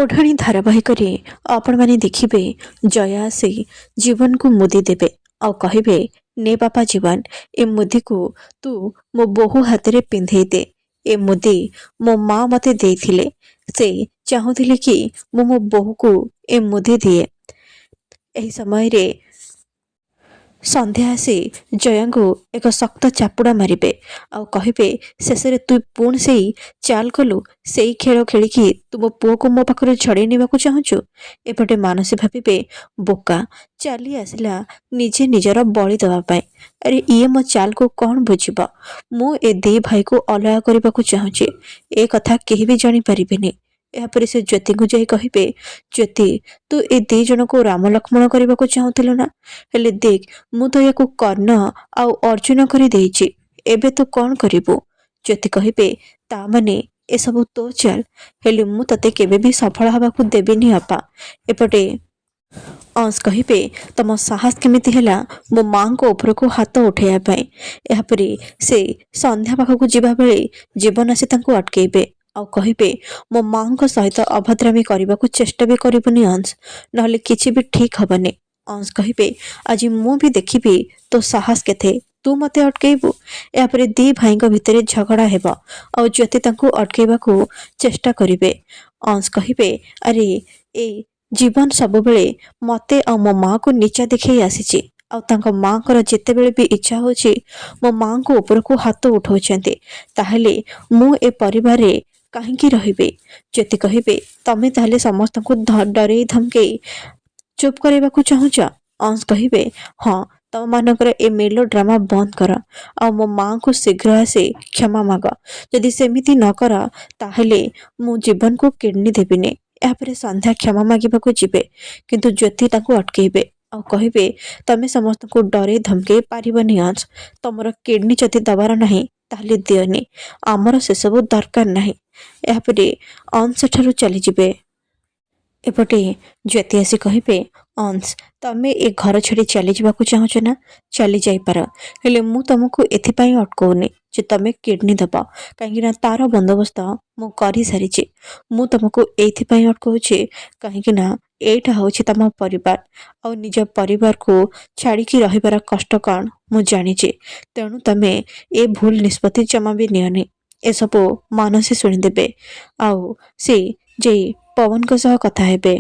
ओढ़ाणी धारावाहिक आपण मैंने देखिए जया आसी जीवन को मुदी देवे आ कहे ने बापा जीवन ए मुदी को तू मो बोहू हाथ में पिंधे दे। ए मुदी मो माँ मते देथिले से चाहूले कि मो बोहू को ए मुदी दिए। एही समय रे संध्या आसी जया को एक शक्त चापुड़ा मारे आउ कहे शेष तु पुणी से चाल कलु से खेल खेलिकी तु मो पुओ को मो पाखरे छड़े नेबाकू चाहूचु। एपटे मानसी भाविबे बोका चली आसला निजे निजर बलि दवापाई। अरे ये मो चाल को कौन बुझिबा मु ए दे भाई को अलगा करने चाहूची ए कथा केही भी जानी परिबेनी। यापर से ज्योति को जाई कहिबे ज्योति तू ए दे जन को राम लक्ष्मण करने को चाहूलु ना हेले देख मु तो याकू कर्ण आउ अर्जुन कर देइछि एबे तू कौन करिबु। ज्योति कहिबे ता माने ए सब तो चल हेले मु तते केबे भी सफल हबाकू देबिनी अपा। एपटे अंश कहिबे तम साहस केमिति हैला मो मां को ऊपर को हाथ उठाइया पाई। यापर से संध्या पाखक जिबा बेले जीवन आसी तांको अटकेबे आउ कहिबे मो मां को सहित अभद्रामी करने को चेष्टा भी करबुनी अंश नहले किछि भी ठीक हबनी। अंश कहिबे आज मु भी देखिबी तो साहस केथे तू मते अटकेबू। यापर दी भाई भितर झगड़ा हेबा और ज्योति तांको अटकेबा को चेष्टा करिवे। अंश कहिबे अरे ए जीवन सब बेले मते आ मो मां को नीचा देखै आसीची आ तांको मां कर जेते बेले भी इच्छा होची मो मां को ऊपर को हाथ उठाउछन्ते ताहले मु ए परिवार रे काहेकि रहिबे। ज्योति कहिबे तमे ताहले समस्त को डरे धमके चुप करबा को चाहूच। अंश कहिबे हाँ तम मानकर ए मेलो ड्रामा बंद कर आ मो मां को शीघ्र आसे क्षमा माग जदि सेमिति न कर ताहले मु जीवन को किडनी देबिनी। यापर संध्या क्षमा मागिबा को जिबे किंतु ज्योति ताको अटकेबे आ कहिबे तमे समस्त को डरे धमके पारिबनी। अंश तमर किडनी जदि दबार नहीं ताहले दियनी आमर से सब दरकार नहीं। यापर अंश सेठारु चली जिबे। एपटे ज्योति आसी कहिबे अंश तमे ए घर छड़ी चली जावाकू चाहूच ना चली जाई पार हेले मु तुमको एथिपाई अटकौनी जे तमे किडनी दब कहीं तार बंदोबस्त मु करी सारिछि। मु तुमको एथिपाई अटकौछि कहीं एटा होछि तम परिवार और निज परिवार को छाड़ी की रहिबार कष्ट कौन मु जानिछि तेणु तमे ए भूल निष्पत्ति जमा भी नियनि। ए सब मानसी शुणिदेबे आउ से जे पवन को सह कथा हेबे।